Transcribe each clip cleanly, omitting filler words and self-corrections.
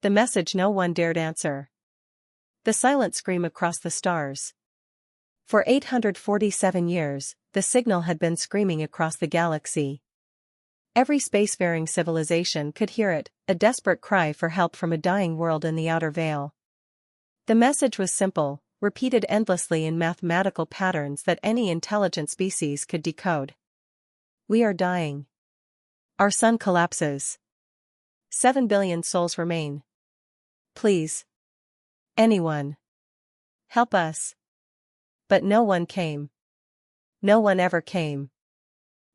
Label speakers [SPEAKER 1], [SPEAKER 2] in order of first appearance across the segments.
[SPEAKER 1] The message no one dared answer. The silent scream across the stars. For 847 years, the signal had been screaming across the galaxy. Every spacefaring civilization could hear it, a desperate cry for help from a dying world in the outer veil. The message was simple, repeated endlessly in mathematical patterns that any intelligent species could decode. We are dying. Our sun collapses. 7 billion souls remain. Please. Anyone. Help us. But no one came. No one ever came.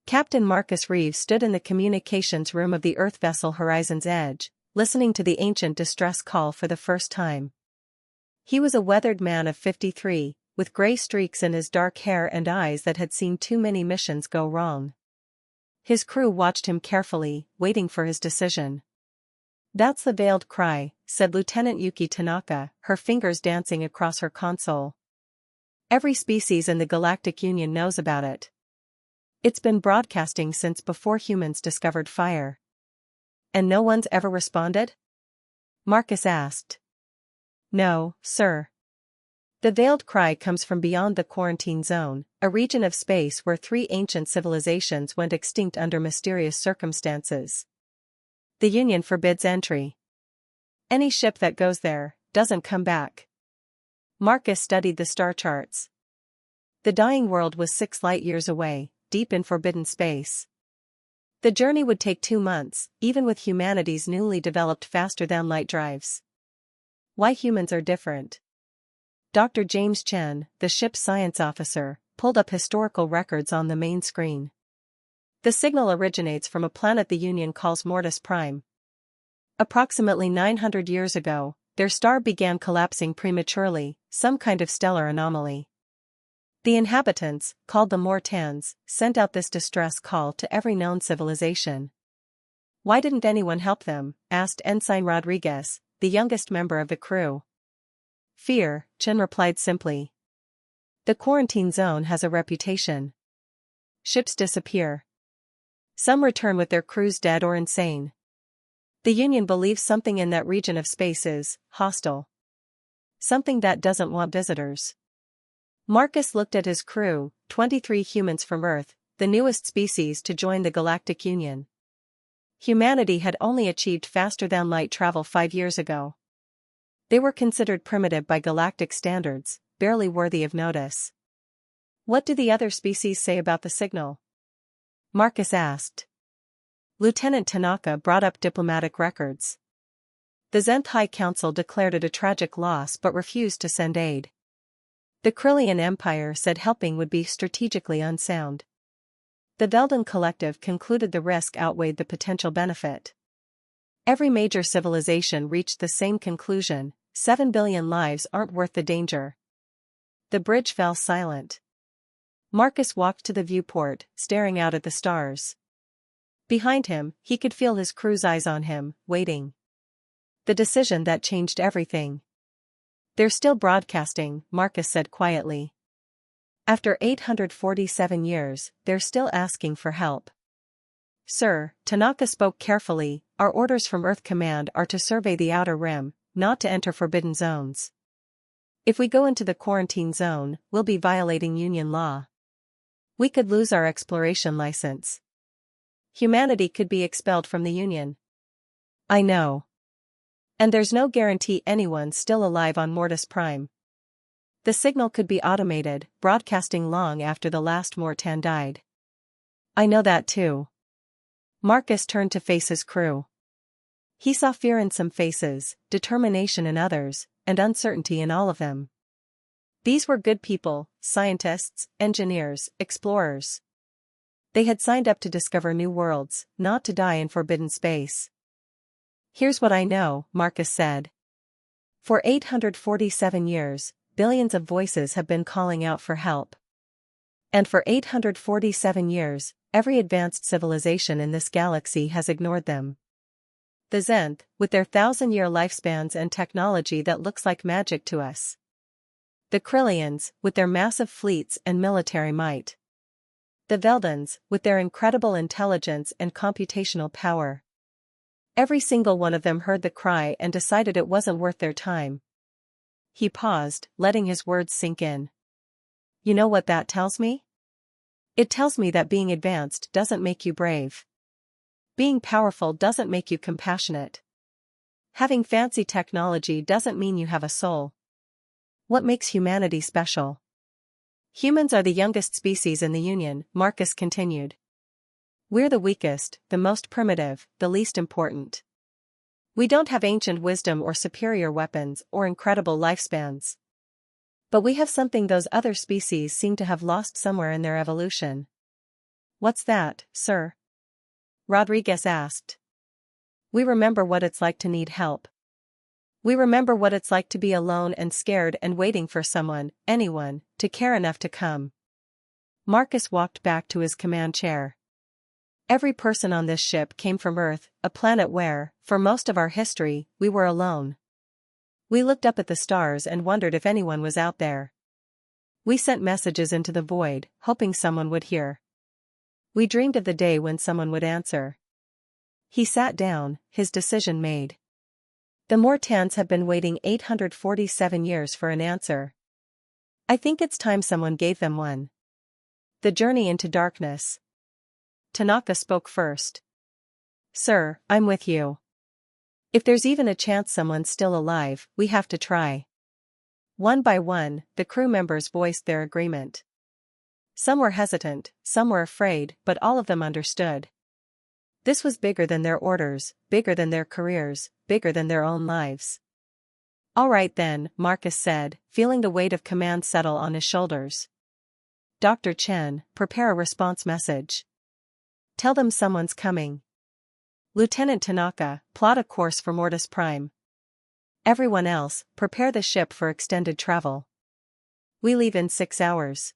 [SPEAKER 1] Captain Marcus Reeves stood in the communications room of the Earth vessel Horizon's Edge, listening to the ancient distress call for the first time. He was a weathered man of 53, with gray streaks in his dark hair and eyes that had seen too many missions go wrong. His crew watched him carefully, waiting for his decision. "That's the veiled cry," said Lieutenant Yuki Tanaka, her fingers dancing across her console. "Every species in the Galactic Union knows about it. It's been broadcasting since before humans discovered fire." "And no one's ever responded?" Marcus asked. "No, sir. The veiled cry comes from beyond the quarantine zone, a region of space where 3 ancient civilizations went extinct under mysterious circumstances. The Union forbids entry. Any ship that goes there doesn't come back." Marcus studied the star charts. The dying world was 6 light-years away, deep in forbidden space. The journey would take 2 months, even with humanity's newly developed faster-than-light drives. Why humans are different. Dr. James Chen, the ship's science officer, pulled up historical records on the main screen. The signal originates from a planet the Union calls Mortis Prime. Approximately 900 years ago, their star began collapsing prematurely, some kind of stellar anomaly. The inhabitants, called the Mortans, sent out this distress call to every known civilization. "Why didn't anyone help them?" asked Ensign Rodriguez, the youngest member of the crew. "Fear," Chen replied simply. "The quarantine zone has a reputation. Ships disappear. Some return with their crews dead or insane. The Union believes something in that region of space is hostile. Something that doesn't want visitors." Marcus looked at his crew, 23 humans from Earth, the newest species to join the Galactic Union. Humanity had only achieved faster-than-light travel 5 years ago. They were considered primitive by galactic standards, barely worthy of notice. "What do the other species say about the signal?" Marcus asked. Lieutenant Tanaka brought up diplomatic records. The Zenth High Council declared it a tragic loss but refused to send aid. The Krillian Empire said helping would be strategically unsound. The Velden Collective concluded the risk outweighed the potential benefit. Every major civilization reached the same conclusion: 7 billion lives aren't worth the danger. The bridge fell silent. Marcus walked to the viewport, staring out at the stars. Behind him, he could feel his crew's eyes on him, waiting. The decision that changed everything. "They're still broadcasting," Marcus said quietly. "After 847 years, they're still asking for help." "Sir," Tanaka spoke carefully, "our orders from Earth Command are to survey the outer rim, not to enter forbidden zones. If we go into the quarantine zone, we'll be violating Union law. We could lose our exploration license. Humanity could be expelled from the Union." "I know. And there's no guarantee anyone's still alive on Mortis Prime. The signal could be automated, broadcasting long after the last Mortan died." "I know that too." Marcus turned to face his crew. He saw fear in some faces, determination in others, and uncertainty in all of them. These were good people, scientists, engineers, explorers. They had signed up to discover new worlds, not to die in forbidden space. "Here's what I know," Marcus said. "For 847 years, billions of voices have been calling out for help. And for 847 years, every advanced civilization in this galaxy has ignored them. The Zenth, with their 1,000-year lifespans and technology that looks like magic to us. The Krillians, with their massive fleets and military might. The Veldans, with their incredible intelligence and computational power. Every single one of them heard the cry and decided it wasn't worth their time. He paused, letting his words sink in. You know what that tells me? It tells me that being advanced doesn't make you brave. Being powerful doesn't make you compassionate. Having fancy technology doesn't mean you have a soul. What makes humanity special? Humans are the youngest species in the Union, Marcus continued. We're the weakest, the most primitive, the least important. We don't have ancient wisdom or superior weapons or incredible lifespans. But we have something those other species seem to have lost somewhere in their evolution. What's that, sir? Rodriguez asked. We remember what it's like to need help. We remember what it's like to be alone and scared and waiting for someone, anyone, to care enough to come. Marcus walked back to his command chair. Every person on this ship came from Earth, a planet where, for most of our history, we were alone. We looked up at the stars and wondered if anyone was out there. We sent messages into the void, hoping someone would hear. We dreamed of the day when someone would answer. He sat down, his decision made. The Mortans have been waiting 847 years for an answer. I think it's time someone gave them one. The journey into darkness. Tanaka spoke first. Sir, I'm with you. If there's even a chance someone's still alive, we have to try. One by one, the crew members voiced their agreement. Some were hesitant, some were afraid, but all of them understood. This was bigger than their orders, bigger than their careers, bigger than their own lives. All right then, Marcus said, feeling the weight of command settle on his shoulders. Dr. Chen, prepare a response message. Tell them someone's coming. Lieutenant Tanaka, plot a course for Mortis Prime. Everyone else, prepare the ship for extended travel. We leave in 6 hours.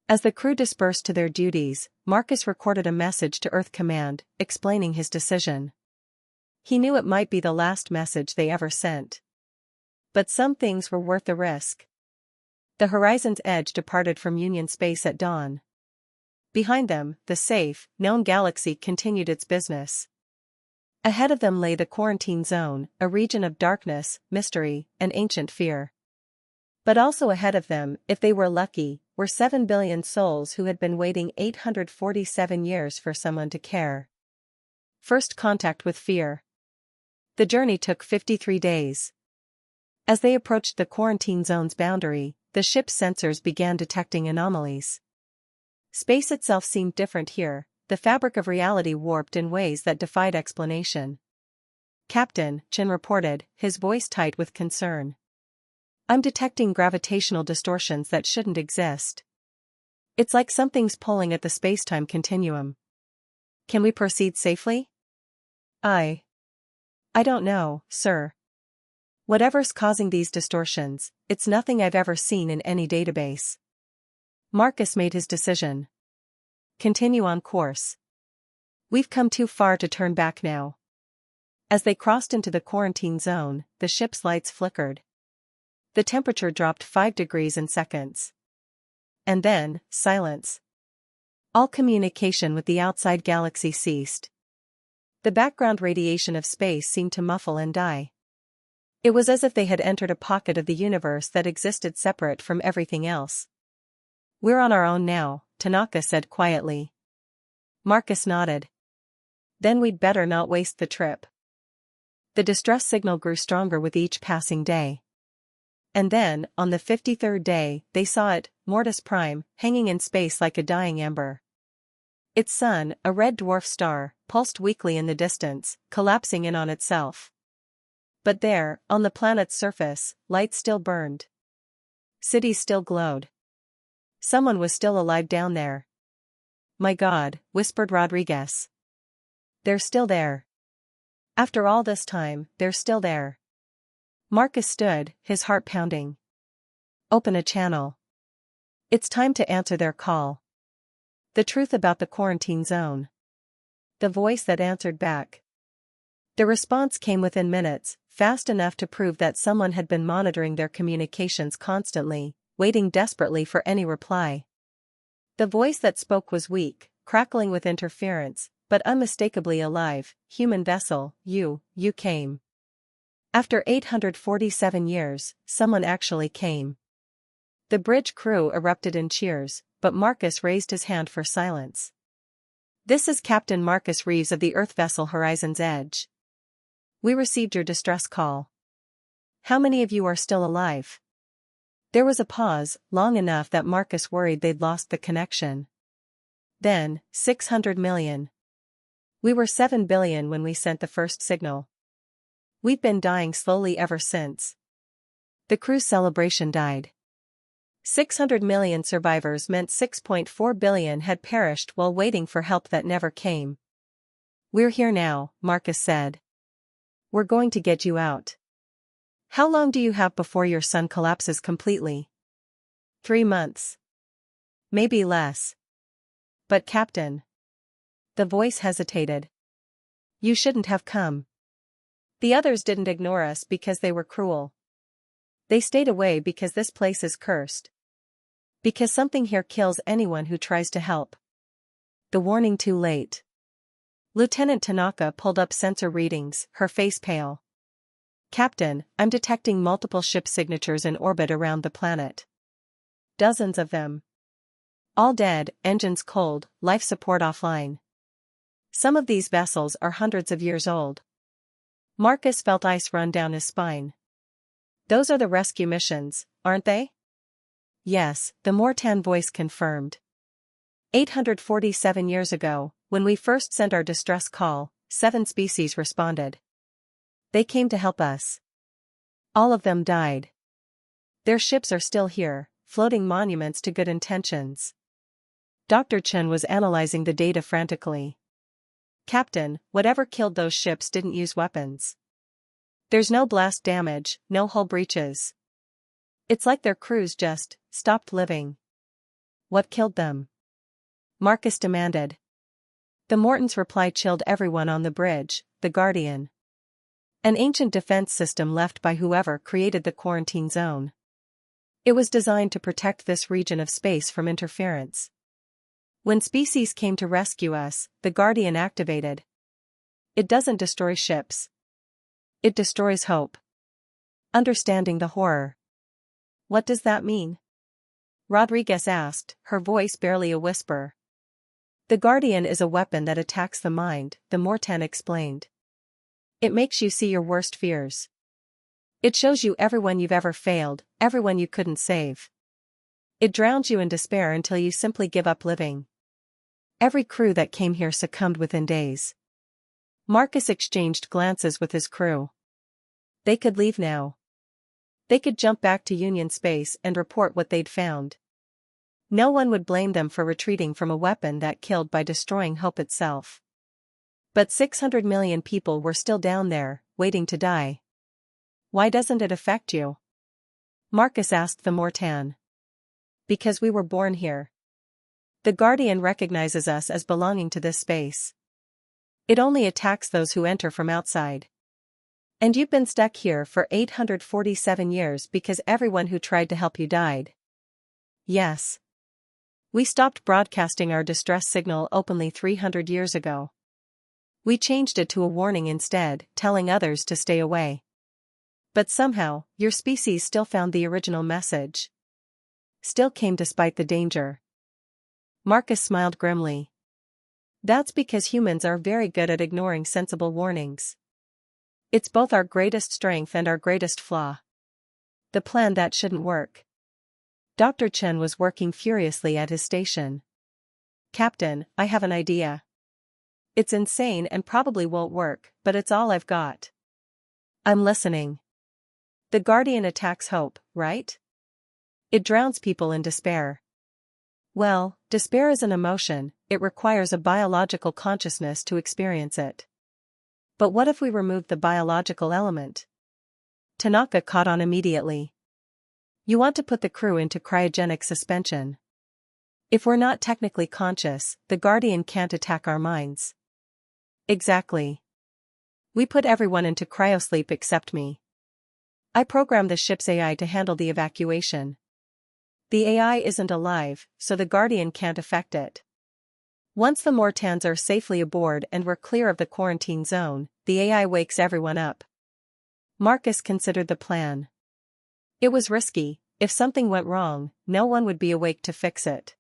[SPEAKER 1] As the crew dispersed to their duties, Marcus recorded a message to Earth Command, explaining his decision. He knew it might be the last message they ever sent. But some things were worth the risk. The horizon's edge departed from Union space at dawn. Behind them, the safe, known galaxy continued its business. Ahead of them lay the quarantine zone, a region of darkness, mystery, and ancient fear. But also ahead of them, if they were lucky, were 7 billion souls who had been waiting 847 years for someone to care. First contact with fear. The journey took 53 days. As they approached the quarantine zone's boundary, the ship's sensors began detecting anomalies. Space itself seemed different here, the fabric of reality warped in ways that defied explanation. Captain, Chen reported, his voice tight with concern. I'm detecting gravitational distortions that shouldn't exist. It's like something's pulling at the space-time continuum. Can we proceed safely? I don't know, sir. Whatever's causing these distortions, it's nothing I've ever seen in any database. Marcus made his decision. Continue on course. We've come too far to turn back now. As they crossed into the quarantine zone, the ship's lights flickered. The temperature dropped 5 degrees in seconds. And then, silence. All communication with the outside galaxy ceased. The background radiation of space seemed to muffle and die. It was as if they had entered a pocket of the universe that existed separate from everything else. We're on our own now, Tanaka said quietly. Marcus nodded. Then we'd better not waste the trip. The distress signal grew stronger with each passing day. And then, on the 53rd day, they saw it, Mortis Prime, hanging in space like a dying ember. Its sun, a red dwarf star, pulsed weakly in the distance, collapsing in on itself. But there, on the planet's surface, light still burned. Cities still glowed. Someone was still alive down there. My God, whispered Rodriguez. They're still there. After all this time, they're still there. Marcus stood, his heart pounding. Open a channel. It's time to answer their call. The truth about the quarantine zone. The voice that answered back. The response came within minutes, fast enough to prove that someone had been monitoring their communications constantly, waiting desperately for any reply. The voice that spoke was weak, crackling with interference, but unmistakably alive, human vessel, you came. After 847 years, someone actually came. The bridge crew erupted in cheers, but Marcus raised his hand for silence. This is Captain Marcus Reeves of the Earth vessel Horizon's Edge. We received your distress call. How many of you are still alive? There was a pause, long enough that Marcus worried they'd lost the connection. Then, 600 million. We were 7 billion when we sent the first signal. We've been dying slowly ever since. The crew's celebration died. 600 million survivors meant 6.4 billion had perished while waiting for help that never came. We're here now, Marcus said. We're going to get you out. How long do you have before your sun collapses completely? 3 months. Maybe less. But Captain. The voice hesitated. You shouldn't have come. The others didn't ignore us because they were cruel. They stayed away because this place is cursed. Because something here kills anyone who tries to help. The warning too late. Lieutenant Tanaka pulled up sensor readings, her face pale. Captain, I'm detecting multiple ship signatures in orbit around the planet. Dozens of them. All dead, engines cold, life support offline. Some of these vessels are hundreds of years old. Marcus felt ice run down his spine. Those are the rescue missions, aren't they? Yes, the Mortan voice confirmed. 847 years ago, when we first sent our distress call, 7 species responded. They came to help us. All of them died. Their ships are still here, floating monuments to good intentions. Dr. Chen was analyzing the data frantically. Captain, whatever killed those ships didn't use weapons. There's no blast damage, no hull breaches. It's like their crews just stopped living. What killed them? Marcus demanded. The Morton's reply chilled everyone on the bridge, the Guardian. An ancient defense system left by whoever created the quarantine zone. It was designed to protect this region of space from interference. When species came to rescue us, the Guardian activated. It doesn't destroy ships. It destroys hope. Understanding the horror. What does that mean? Rodriguez asked, her voice barely a whisper. The Guardian is a weapon that attacks the mind, the Mortan explained. It makes you see your worst fears. It shows you everyone you've ever failed, everyone you couldn't save. It drowns you in despair until you simply give up living. Every crew that came here succumbed within days. Marcus exchanged glances with his crew. They could leave now. They could jump back to Union space and report what they'd found. No one would blame them for retreating from a weapon that killed by destroying hope itself. But 600 million people were still down there, waiting to die. Why doesn't it affect you? Marcus asked the Mortan. Because we were born here. The Guardian recognizes us as belonging to this space. It only attacks those who enter from outside. And you've been stuck here for 847 years because everyone who tried to help you died. Yes. We stopped broadcasting our distress signal openly 300 years ago. We changed it to a warning instead, telling others to stay away. But somehow, your species still found the original message. Still came despite the danger. Marcus smiled grimly. That's because humans are very good at ignoring sensible warnings. It's both our greatest strength and our greatest flaw. The plan that shouldn't work. Dr. Chen was working furiously at his station. Captain, I have an idea. It's insane and probably won't work, but it's all I've got. I'm listening. The Guardian attacks hope, right? It drowns people in despair. Well, despair is an emotion, it requires a biological consciousness to experience it. But what if we remove the biological element? Tanaka caught on immediately. You want to put the crew into cryogenic suspension. If we're not technically conscious, the Guardian can't attack our minds. Exactly. We put everyone into cryosleep except me. I programmed the ship's AI to handle the evacuation. The AI isn't alive, so the Guardian can't affect it. Once the Mortans are safely aboard and we're clear of the quarantine zone, the AI wakes everyone up. Marcus considered the plan. It was risky. If something went wrong, no one would be awake to fix it.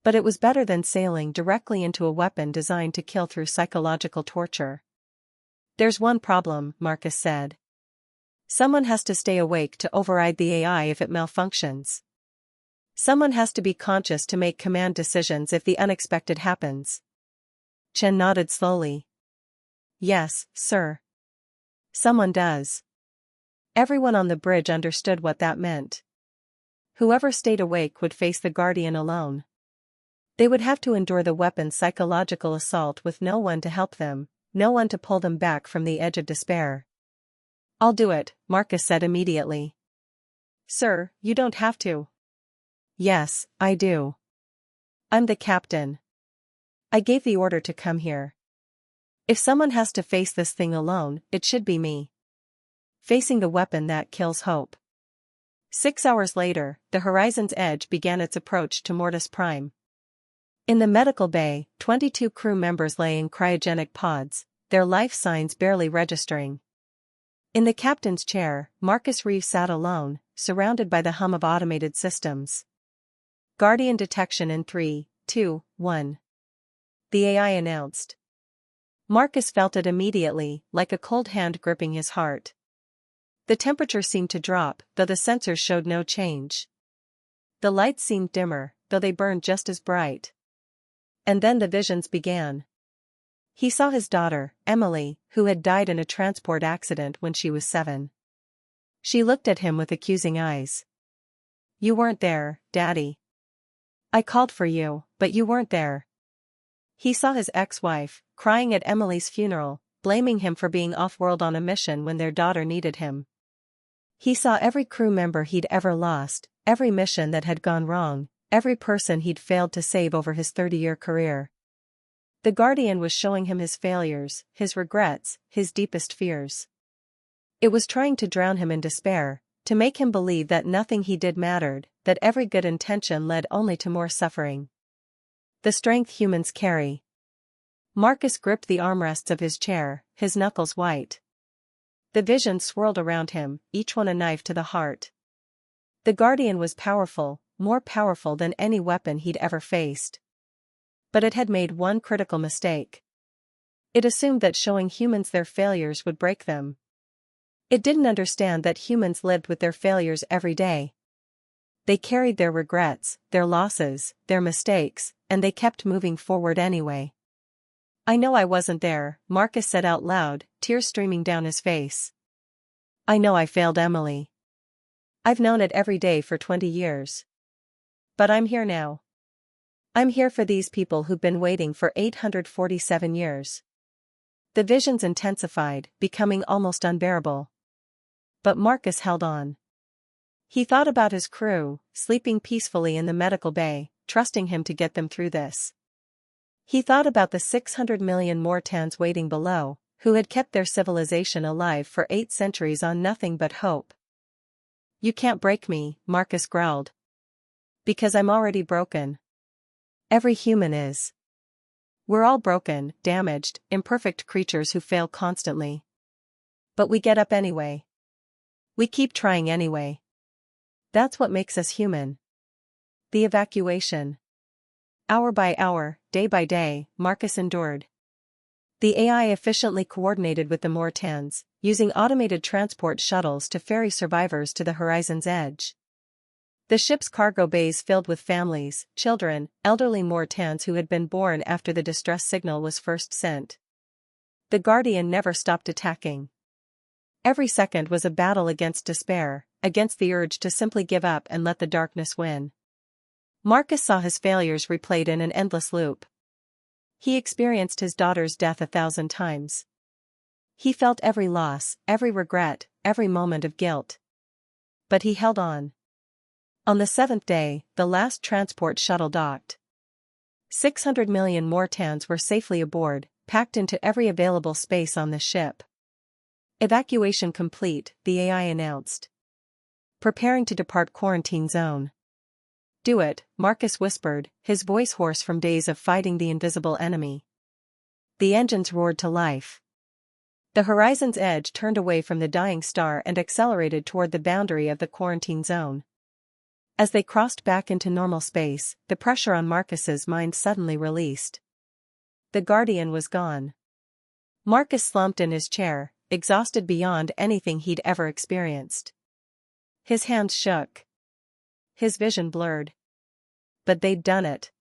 [SPEAKER 1] But it was better than sailing directly into a weapon designed to kill through psychological torture. There's one problem, Marcus said. Someone has to stay awake to override the AI if it malfunctions. Someone has to be conscious to make command decisions if the unexpected happens. Chen nodded slowly. Yes, sir. Someone does. Everyone on the bridge understood what that meant. Whoever stayed awake would face the Guardian alone. They would have to endure the weapon's psychological assault with no one to help them, no one to pull them back from the edge of despair. I'll do it, Marcus said immediately. Sir, you don't have to. Yes, I do. I'm the captain. I gave the order to come here. If someone has to face this thing alone, it should be me. Facing the weapon that kills hope. 6 hours later, the Horizon's Edge began its approach to Mortis Prime. In the medical bay, 22 crew members lay in cryogenic pods, their life signs barely registering. In the captain's chair, Marcus Reeves sat alone, surrounded by the hum of automated systems. Guardian detection in 3, 2, 1. The AI announced. Marcus felt it immediately, like a cold hand gripping his heart. The temperature seemed to drop, though the sensors showed no change. The lights seemed dimmer, though they burned just as bright. And then the visions began. He saw his daughter, Emily, who had died in a transport accident when she was 7. She looked at him with accusing eyes. You weren't there, Daddy. I called for you, but you weren't there. He saw his ex-wife, crying at Emily's funeral, blaming him for being off-world on a mission when their daughter needed him. He saw every crew member he'd ever lost, every mission that had gone wrong, every person he'd failed to save over his 30-year career. The Guardian was showing him his failures, his regrets, his deepest fears. It was trying to drown him in despair, to make him believe that nothing he did mattered, that every good intention led only to more suffering. The strength humans carry. Marcus gripped the armrests of his chair, his knuckles white. The visions swirled around him, each one a knife to the heart. The Guardian was powerful, more powerful than any weapon he'd ever faced. But it had made one critical mistake. It assumed that showing humans their failures would break them. It didn't understand that humans lived with their failures every day. They carried their regrets, their losses, their mistakes, and they kept moving forward anyway. I know I wasn't there, Marcus said out loud, tears streaming down his face. I know I failed Emily. I've known it every day for 20 years. But I'm here now. I'm here for these people who've been waiting for 847 years. The visions intensified, becoming almost unbearable. But Marcus held on. He thought about his crew, sleeping peacefully in the medical bay, trusting him to get them through this. He thought about the 600 million Mortans waiting below, who had kept their civilization alive for 8 centuries on nothing but hope. You can't break me, Marcus growled. Because I'm already broken. Every human is. We're all broken, damaged, imperfect creatures who fail constantly. But we get up anyway. We keep trying anyway. That's what makes us human. The evacuation. Hour by hour, day by day, Marcus endured. The AI efficiently coordinated with the Mortans, using automated transport shuttles to ferry survivors to the Horizon's Edge. The ship's cargo bays filled with families, children, elderly Mortans who had been born after the distress signal was first sent. The Guardian never stopped attacking. Every second was a battle against despair, against the urge to simply give up and let the darkness win. Marcus saw his failures replayed in an endless loop. He experienced his daughter's death 1,000 times. He felt every loss, every regret, every moment of guilt. But he held on. On the 7th day, the last transport shuttle docked. 600 million Mortans were safely aboard, packed into every available space on the ship. Evacuation complete, the AI announced. Preparing to depart quarantine zone. Do it, Marcus whispered, his voice hoarse from days of fighting the invisible enemy. The engines roared to life. The horizon's edge turned away from the dying star and accelerated toward the boundary of the quarantine zone. As they crossed back into normal space, the pressure on Marcus's mind suddenly released. The Guardian was gone. Marcus slumped in his chair, exhausted beyond anything he'd ever experienced. His hands shook. His vision blurred. But they'd done it.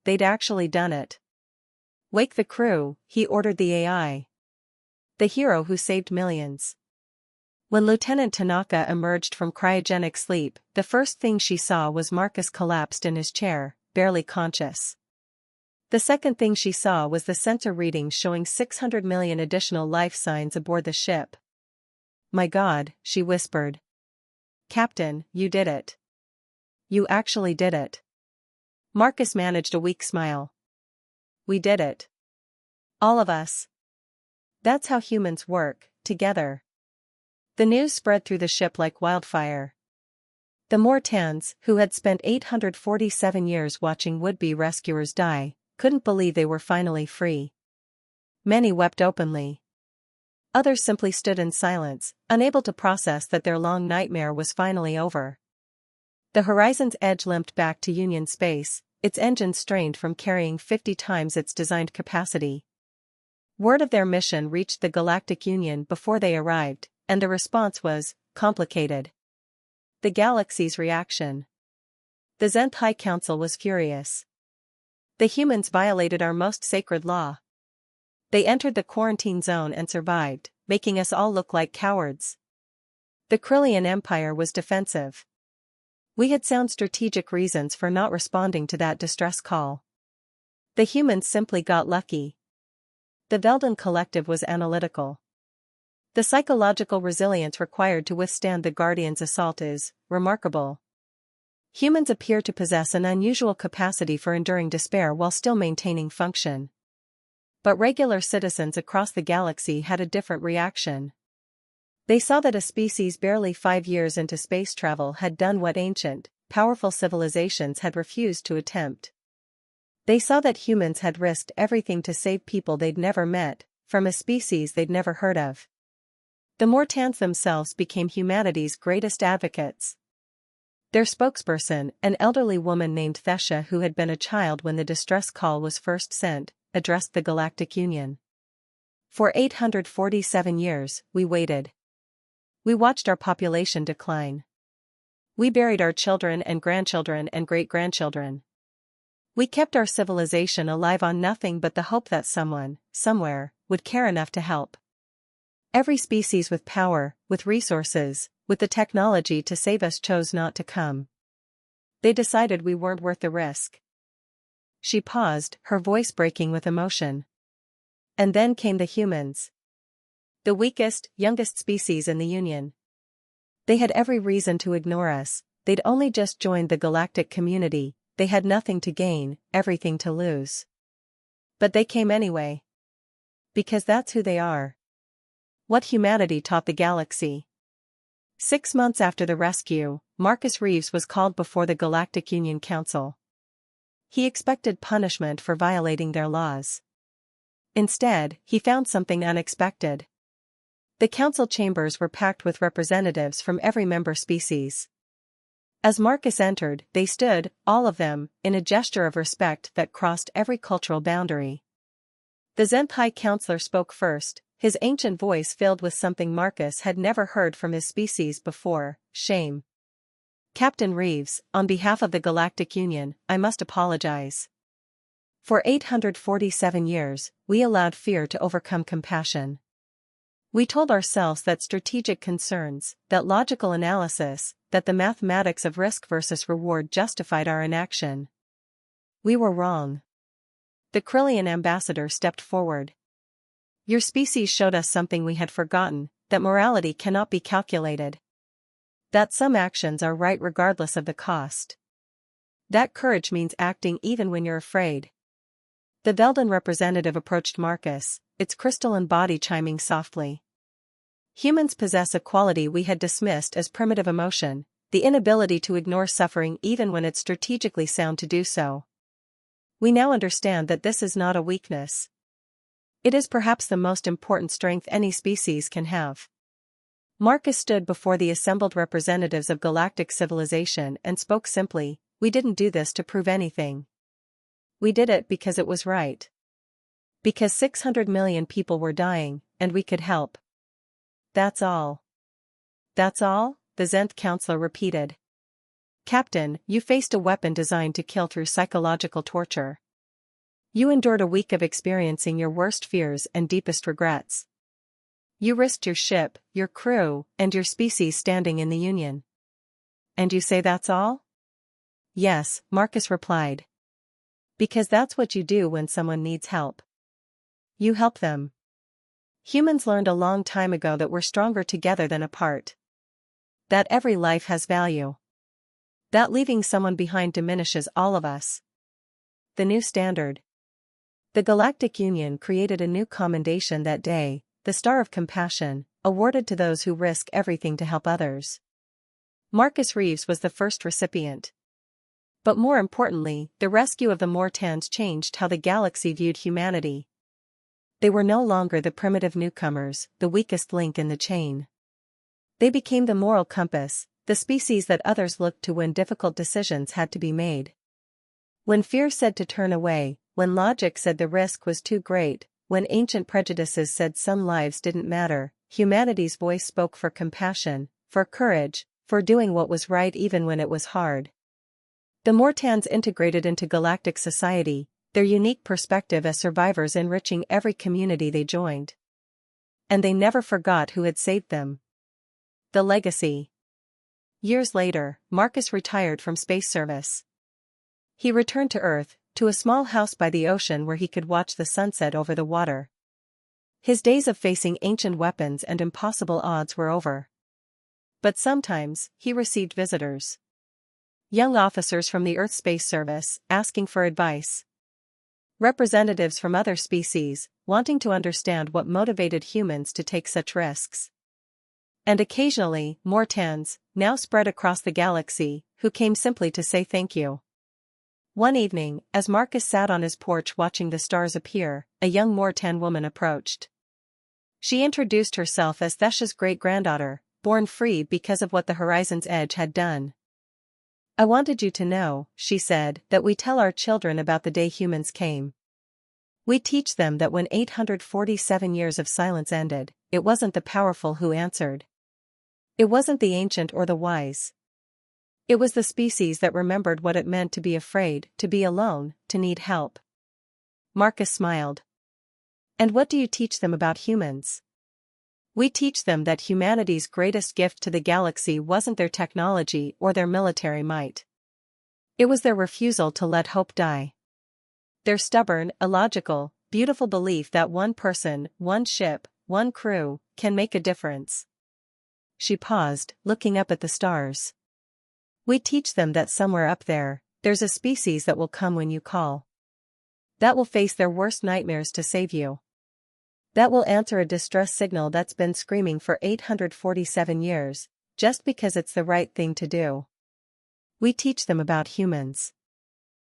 [SPEAKER 1] They'd actually done it. Wake the crew, he ordered the AI. The hero who saved millions. When Lieutenant Tanaka emerged from cryogenic sleep, the first thing she saw was Marcus collapsed in his chair, barely conscious. The second thing she saw was the sensor readings showing 600 million additional life signs aboard the ship. My God, she whispered. Captain, you did it. You actually did it. Marcus managed a weak smile. We did it. All of us. That's how humans work, together. The news spread through the ship like wildfire. The Mortans, who had spent 847 years watching would-be rescuers die, couldn't believe they were finally free. Many wept openly. Others simply stood in silence, unable to process that their long nightmare was finally over. The horizon's edge limped back to Union space, its engines strained from carrying 50 times its designed capacity. Word of their mission reached the Galactic Union before they arrived, and the response was complicated. The galaxy's reaction. The Zenth High Council was furious. The humans violated our most sacred law. They entered the quarantine zone and survived, making us all look like cowards. The Krillian Empire was defensive. We had sound strategic reasons for not responding to that distress call. The humans simply got lucky. The Velden Collective was analytical. The psychological resilience required to withstand the Guardian's assault is remarkable. Humans appear to possess an unusual capacity for enduring despair while still maintaining function. But regular citizens across the galaxy had a different reaction. They saw that a species barely 5 years into space travel had done what ancient, powerful civilizations had refused to attempt. They saw that humans had risked everything to save people they'd never met, from a species they'd never heard of. The Mortans themselves became humanity's greatest advocates. Their spokesperson, an elderly woman named Thesha who had been a child when the distress call was first sent, addressed the Galactic Union. For 847 years, we waited. We watched our population decline. We buried our children and grandchildren and great-grandchildren. We kept our civilization alive on nothing but the hope that someone, somewhere, would care enough to help. Every species with power, with resources, with the technology to save us chose not to come. They decided we weren't worth the risk. She paused, her voice breaking with emotion. And then came the humans. The weakest, youngest species in the Union. They had every reason to ignore us, they'd only just joined the galactic community, they had nothing to gain, everything to lose. But they came anyway. Because that's who they are. What humanity taught the galaxy. 6 months after the rescue, Marcus Reeves was called before the Galactic Union Council. He expected punishment for violating their laws. Instead, he found something unexpected. The council chambers were packed with representatives from every member species. As Marcus entered, they stood, all of them, in a gesture of respect that crossed every cultural boundary. The Zenth High Counselor spoke first, his ancient voice filled with something Marcus had never heard from his species before, shame. Captain Reeves, on behalf of the Galactic Union, I must apologize. For 847 years, we allowed fear to overcome compassion. We told ourselves that strategic concerns, that logical analysis, that the mathematics of risk versus reward justified our inaction. We were wrong. The Krillian ambassador stepped forward. Your species showed us something we had forgotten, that morality cannot be calculated. That some actions are right regardless of the cost. That courage means acting even when you're afraid. The Velden representative approached Marcus, its crystalline body chiming softly. Humans possess a quality we had dismissed as primitive emotion, the inability to ignore suffering even when it's strategically sound to do so. We now understand that this is not a weakness. It is perhaps the most important strength any species can have. Marcus stood before the assembled representatives of galactic civilization and spoke simply, "We didn't do this to prove anything. We did it because it was right. Because 600 million people were dying, and we could help. That's all." "That's all?" the Zenth counselor repeated. "Captain, you faced a weapon designed to kill through psychological torture. You endured a week of experiencing your worst fears and deepest regrets. You risked your ship, your crew, and your species standing in the Union. And you say that's all?" "Yes," Marcus replied. "Because that's what you do when someone needs help. You help them. Humans learned a long time ago that we're stronger together than apart. That every life has value. That leaving someone behind diminishes all of us. The new standard." The Galactic Union created a new commendation that day, the Star of Compassion, awarded to those who risk everything to help others. Marcus Reeves was the first recipient. But more importantly, the rescue of the Mortans changed how the galaxy viewed humanity. They were no longer the primitive newcomers, the weakest link in the chain. They became the moral compass, the species that others looked to when difficult decisions had to be made. When fear said to turn away, when logic said the risk was too great, when ancient prejudices said some lives didn't matter, humanity's voice spoke for compassion, for courage, for doing what was right even when it was hard. The Mortans integrated into galactic society, their unique perspective as survivors enriching every community they joined. And they never forgot who had saved them. The legacy. Years later, Marcus retired from space service. He returned to Earth, to a small house by the ocean where he could watch the sunset over the water. His days of facing ancient weapons and impossible odds were over. But sometimes, he received visitors. Young officers from the Earth Space Service, asking for advice. Representatives from other species, wanting to understand what motivated humans to take such risks. And occasionally, Mortans, now spread across the galaxy, who came simply to say thank you. One evening, as Marcus sat on his porch watching the stars appear, a young Mortan woman approached. She introduced herself as Thesha's great-granddaughter, born free because of what the Horizon's Edge had done. "I wanted you to know," she said, "that we tell our children about the day humans came. We teach them that when 847 years of silence ended, it wasn't the powerful who answered. It wasn't the ancient or the wise. It was the species that remembered what it meant to be afraid, to be alone, to need help." Marcus smiled. "And what do you teach them about humans?" "We teach them that humanity's greatest gift to the galaxy wasn't their technology or their military might. It was their refusal to let hope die. Their stubborn, illogical, beautiful belief that one person, one ship, one crew, can make a difference." She paused, looking up at the stars. "We teach them that somewhere up there, there's a species that will come when you call. That will face their worst nightmares to save you. That will answer a distress signal that's been screaming for 847 years, just because it's the right thing to do. We teach them about humans."